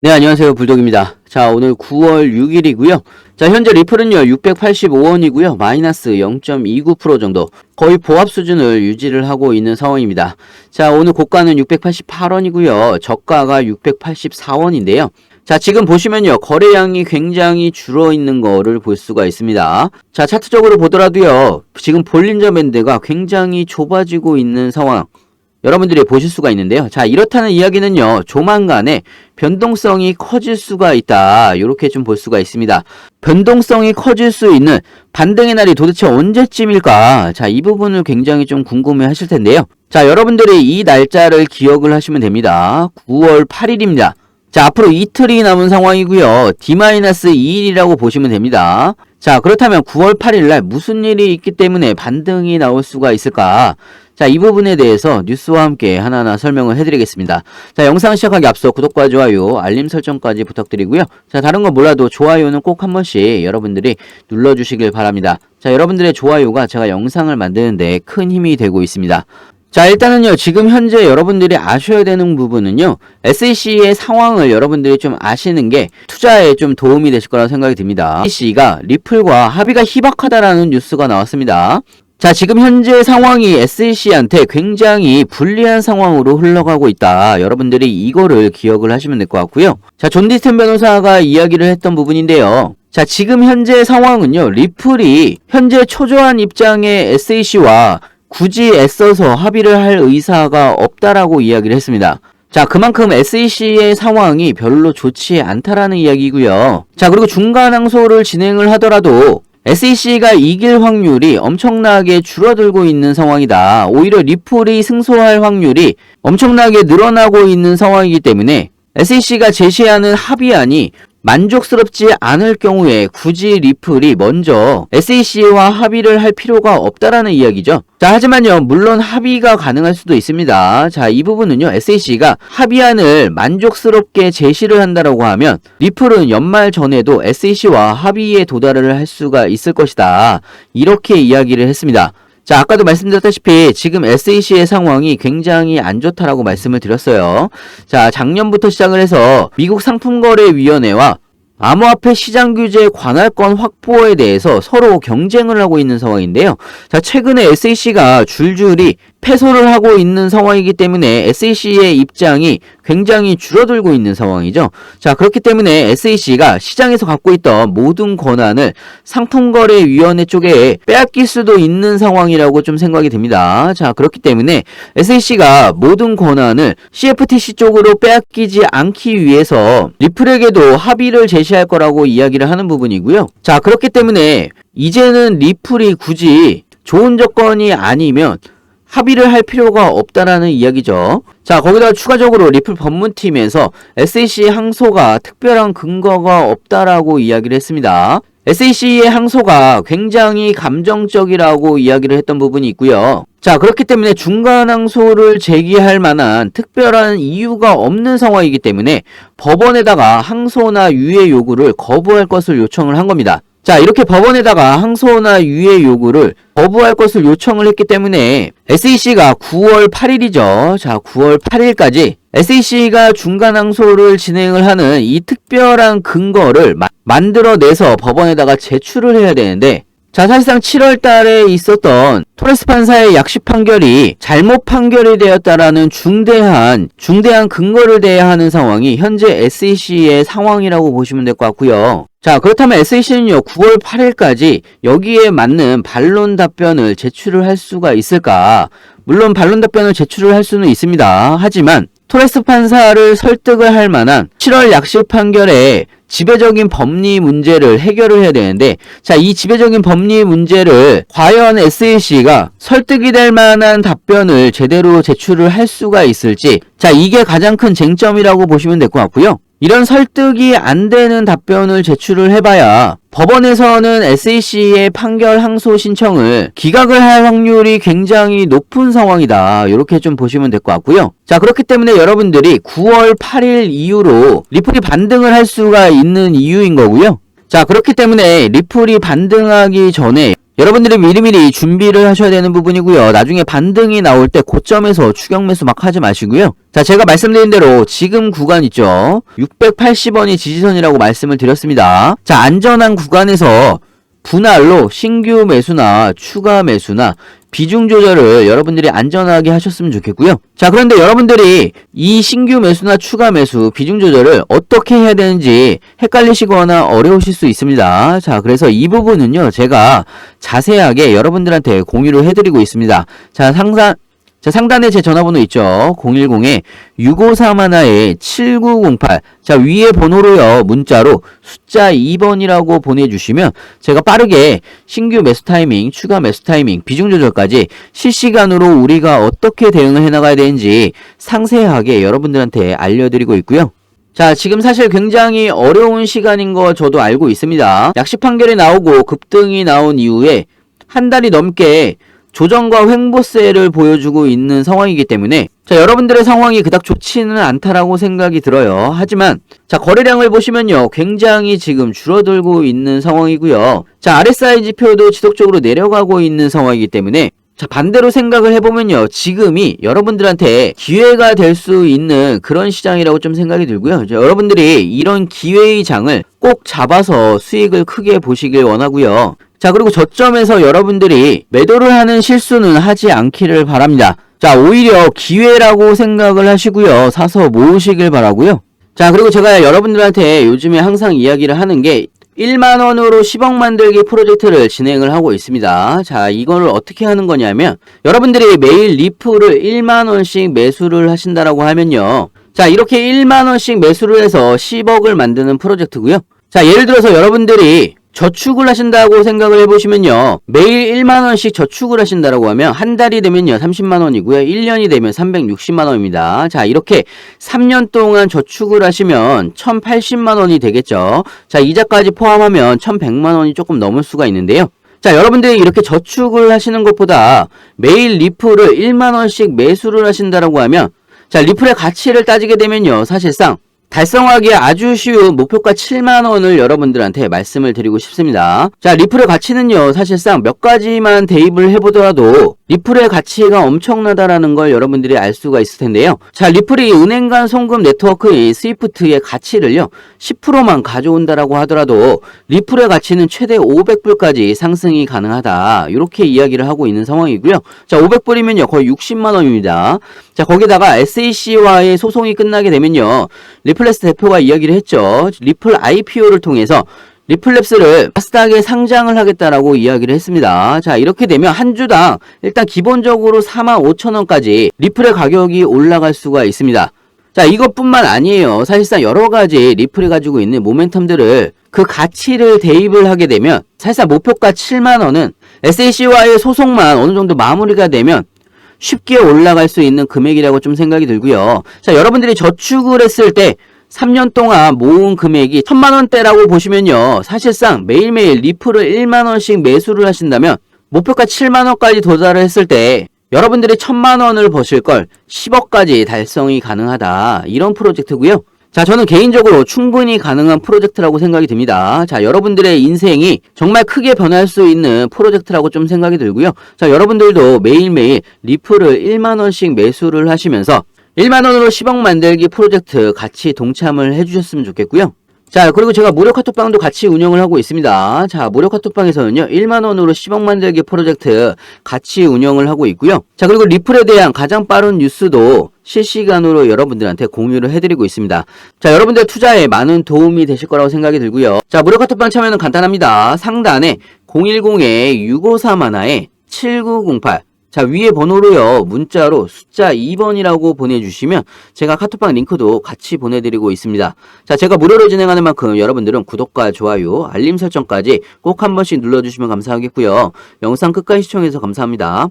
네, 안녕하세요. 불독입니다. 자, 오늘 9월 6일이고요. 자, 현재 리플은요, 685원이고요. 마이너스 0.29% 정도. 거의 보합 수준을 유지를 하고 있는 상황입니다. 자, 오늘 고가는 688원이고요. 저가가 684원인데요. 자, 지금 보시면요, 거래량이 굉장히 줄어 있는 거를 볼 수가 있습니다. 자, 차트적으로 보더라도요, 지금 볼린저 밴드가 굉장히 좁아지고 있는 상황. 여러분들이 보실 수가 있는데요. 자, 이렇다는 이야기는요, 조만간에 변동성이 커질 수가 있다. 이렇게 좀 볼 수가 있습니다. 변동성이 커질 수 있는 반등의 날이 도대체 언제쯤일까? 자, 이 부분을 굉장히 좀 궁금해 하실 텐데요. 자, 여러분들이 이 날짜를 기억을 하시면 됩니다. 9월 8일입니다. 자, 앞으로 이틀이 남은 상황이고요. D-2일이라고 보시면 됩니다. 자, 그렇다면 9월 8일날 무슨 일이 있기 때문에 반등이 나올 수가 있을까? 자, 이 부분에 대해서 뉴스와 함께 하나하나 설명을 해드리겠습니다. 자, 영상 시작하기 앞서 구독과 좋아요, 알림 설정까지 부탁드리고요. 자, 다른 거 몰라도 좋아요는 꼭 한 번씩 여러분들이 눌러주시길 바랍니다. 자, 여러분들의 좋아요가 제가 영상을 만드는데 큰 힘이 되고 있습니다. 자, 일단은요, 지금 현재 여러분들이 아셔야 되는 부분은요, SEC의 상황을 여러분들이 좀 아시는 게 투자에 좀 도움이 되실 거라고 생각이 듭니다. SEC가 리플과 합의가 희박하다라는 뉴스가 나왔습니다. 자, 지금 현재 상황이 SEC한테 굉장히 불리한 상황으로 흘러가고 있다. 여러분들이 이거를 기억을 하시면 될 것 같고요. 자, 존 디스턴 변호사가 이야기를 했던 부분인데요. 자, 지금 현재 상황은요, 리플이 현재 초조한 입장의 SEC와 굳이 애써서 합의를 할 의사가 없다라고 이야기를 했습니다. 자, 그만큼 SEC의 상황이 별로 좋지 않다라는 이야기고요. 자, 그리고 중간 항소를 진행을 하더라도 SEC가 이길 확률이 엄청나게 줄어들고 있는 상황이다. 오히려 리플이 승소할 확률이 엄청나게 늘어나고 있는 상황이기 때문에 SEC가 제시하는 합의안이 만족스럽지 않을 경우에 굳이 리플이 먼저 SEC와 합의를 할 필요가 없다라는 이야기죠. 자, 하지만요, 물론 합의가 가능할 수도 있습니다. 자, 이 부분은요, SEC가 합의안을 만족스럽게 제시를 한다라고 하면 리플은 연말 전에도 SEC와 합의에 도달을 할 수가 있을 것이다. 이렇게 이야기를 했습니다. 자, 아까도 말씀드렸다시피 지금 SEC의 상황이 굉장히 안 좋다라고 말씀을 드렸어요. 자, 작년부터 시작을 해서 미국 상품거래위원회와 암호화폐 시장 규제 관할권 확보에 대해서 서로 경쟁을 하고 있는 상황인데요. 자, 최근에 SEC가 줄줄이 패소를 하고 있는 상황이기 때문에 SEC의 입장이 굉장히 줄어들고 있는 상황이죠. 자, 그렇기 때문에 SEC가 시장에서 갖고 있던 모든 권한을 상품거래위원회 쪽에 빼앗길 수도 있는 상황이라고 좀 생각이 됩니다. 자, 그렇기 때문에 SEC가 모든 권한을 CFTC 쪽으로 빼앗기지 않기 위해서 리플에게도 합의를 제시할 거라고 이야기를 하는 부분이고요. 자, 그렇기 때문에 이제는 리플이 굳이 좋은 조건이 아니면 합의를 할 필요가 없다라는 이야기죠. 자, 거기다가 추가적으로 리플 법무팀에서 SEC 항소가 특별한 근거가 없다라고 이야기를 했습니다. SEC의 항소가 굉장히 감정적이라고 이야기를 했던 부분이 있고요. 자, 그렇기 때문에 중간 항소를 제기할 만한 특별한 이유가 없는 상황이기 때문에 법원에다가 항소나 유예 요구를 거부할 것을 요청을 한 겁니다. 자, 이렇게 법원에다가 항소나 유예 요구를 거부할 것을 요청을 했기 때문에 SEC가 9월 8일이죠. 자, 9월 8일까지 SEC가 중간 항소를 진행을 하는 이 특별한 근거를 만들어내서 법원에다가 제출을 해야 되는데, 자, 사실상 7월 달에 있었던 토레스 판사의 약식 판결이 잘못 판결이 되었다라는 중대한 근거를 대야 하는 상황이 현재 SEC의 상황이라고 보시면 될 것 같고요. 자, 그렇다면 SEC는요, 9월 8일까지 여기에 맞는 반론 답변을 제출을 할 수가 있을까? 물론 반론 답변을 제출을 할 수는 있습니다. 하지만 토레스 판사를 설득을 할 만한 7월 약식 판결에 지배적인 법리 문제를 해결을 해야 되는데, 자, 이 지배적인 법리 문제를 과연 SEC가 설득이 될 만한 답변을 제대로 제출을 할 수가 있을지, 자, 이게 가장 큰 쟁점이라고 보시면 될 것 같고요. 이런 설득이 안 되는 답변을 제출을 해봐야 법원에서는 SEC의 판결 항소 신청을 기각을 할 확률이 굉장히 높은 상황이다. 이렇게 좀 보시면 될 것 같고요. 자, 그렇기 때문에 여러분들이 9월 8일 이후로 리플이 반등을 할 수가 있는 이유인 거고요. 자, 그렇기 때문에 리플이 반등하기 전에 여러분들이 미리미리 준비를 하셔야 되는 부분이고요. 나중에 반등이 나올 때 고점에서 추격 매수 막 하지 마시고요. 자, 제가 말씀드린 대로 지금 구간 있죠. 680원이 지지선이라고 말씀을 드렸습니다. 자, 안전한 구간에서 분할로 신규 매수나 추가 매수나 비중 조절을 여러분들이 안전하게 하셨으면 좋겠고요. 자, 그런데 여러분들이 이 신규 매수나 추가 매수 비중 조절을 어떻게 해야 되는지 헷갈리시거나 어려우실 수 있습니다. 자, 그래서 이 부분은요, 제가 자세하게 여러분들한테 공유를 해드리고 있습니다. 자, 상단에 제 전화번호 있죠. 010-653-7908. 자, 위에 번호로요, 문자로 숫자 2번이라고 보내주시면 제가 빠르게 신규 매수 타이밍, 추가 매수 타이밍, 비중 조절까지 실시간으로 우리가 어떻게 대응을 해나가야 되는지 상세하게 여러분들한테 알려드리고 있고요. 자, 지금 사실 굉장히 어려운 시간인 거 저도 알고 있습니다. 약식 판결이 나오고 급등이 나온 이후에 한 달이 넘게 조정과 횡보세를 보여주고 있는 상황이기 때문에 자, 여러분들의 상황이 그닥 좋지는 않다라고 생각이 들어요. 하지만 자, 거래량을 보시면요, 굉장히 지금 줄어들고 있는 상황이고요. 자, RSI 지표도 지속적으로 내려가고 있는 상황이기 때문에 자, 반대로 생각을 해보면요, 지금이 여러분들한테 기회가 될 수 있는 그런 시장이라고 좀 생각이 들고요. 자, 여러분들이 이런 기회의 장을 꼭 잡아서 수익을 크게 보시길 원하고요. 자, 그리고 저점에서 여러분들이 매도를 하는 실수는 하지 않기를 바랍니다. 자, 오히려 기회라고 생각을 하시고요. 사서 모으시길 바라고요. 자, 그리고 제가 여러분들한테 요즘에 항상 이야기를 하는 게 1만원으로 10억 만들기 프로젝트를 진행을 하고 있습니다. 자, 이거를 어떻게 하는 거냐면 여러분들이 매일 리플을 1만원씩 매수를 하신다라고 하면요, 자, 이렇게 1만원씩 매수를 해서 10억을 만드는 프로젝트고요. 자, 예를 들어서 여러분들이 저축을 하신다고 생각을 해보시면요, 매일 1만원씩 저축을 하신다라고 하면 한 달이 되면요 30만원이고요 1년이 되면 360만원입니다. 자, 이렇게 3년 동안 저축을 하시면 1080만원이 되겠죠. 자, 이자까지 포함하면 1100만원이 조금 넘을 수가 있는데요. 자, 여러분들이 이렇게 저축을 하시는 것보다 매일 리플을 1만원씩 매수를 하신다라고 하면 자, 리플의 가치를 따지게 되면요, 사실상 달성하기 아주 쉬운 목표가 7만원을 여러분들한테 말씀을 드리고 싶습니다. 자, 리플의 가치는요, 사실상 몇 가지만 대입을 해보더라도 리플의 가치가 엄청나다라는 걸 여러분들이 알 수가 있을 텐데요. 자, 리플이 은행 간 송금 네트워크인 스위프트의 가치를요 10%만 가져온다라고 하더라도 리플의 가치는 최대 500불까지 상승이 가능하다, 이렇게 이야기를 하고 있는 상황이고요. 자, 500불이면요 거의 60만원입니다. 자, 거기다가 SEC와의 소송이 끝나게 되면요, 리플랩스 대표가 이야기를 했죠. 리플 IPO를 통해서 리플랩스를 나스닥에 상장을 하겠다라고 이야기를 했습니다. 자, 이렇게 되면 한 주당 일단 기본적으로 45,000원까지 리플의 가격이 올라갈 수가 있습니다. 자, 이것뿐만 아니에요. 사실상 여러 가지 리플이 가지고 있는 모멘텀들을 그 가치를 대입을 하게 되면 사실상 목표가 7만원은 SEC와의 소송만 어느 정도 마무리가 되면 쉽게 올라갈 수 있는 금액이라고 좀 생각이 들고요. 자, 여러분들이 저축을 했을 때 3년 동안 모은 금액이 1000만원대라고 보시면요, 사실상 매일매일 리플을 1만원씩 매수를 하신다면 목표가 7만원까지 도달을 했을 때 여러분들이 1000만원을 버실 걸 10억까지 달성이 가능하다, 이런 프로젝트고요. 자, 저는 개인적으로 충분히 가능한 프로젝트라고 생각이 듭니다. 자, 여러분들의 인생이 정말 크게 변할 수 있는 프로젝트라고 좀 생각이 들고요. 자, 여러분들도 매일매일 리플을 1만원씩 매수를 하시면서 1만원으로 10억 만들기 프로젝트 같이 동참을 해주셨으면 좋겠고요. 자, 그리고 제가 무료 카톡방도 같이 운영을 하고 있습니다. 자, 무료 카톡방에서는요 1만원으로 10억 만들기 프로젝트 같이 운영을 하고 있고요. 자, 그리고 리플에 대한 가장 빠른 뉴스도 실시간으로 여러분들한테 공유를 해드리고 있습니다. 자, 여러분들 투자에 많은 도움이 되실 거라고 생각이 들고요. 자, 무료 카톡방 참여는 간단합니다. 상단에 010-653-7908 자, 위에 번호로요 문자로 숫자 2번이라고 보내주시면 제가 카톡방 링크도 같이 보내드리고 있습니다. 자, 제가 무료로 진행하는 만큼 여러분들은 구독과 좋아요, 알림 설정까지 꼭 한 번씩 눌러주시면 감사하겠고요. 영상 끝까지 시청해서 감사합니다.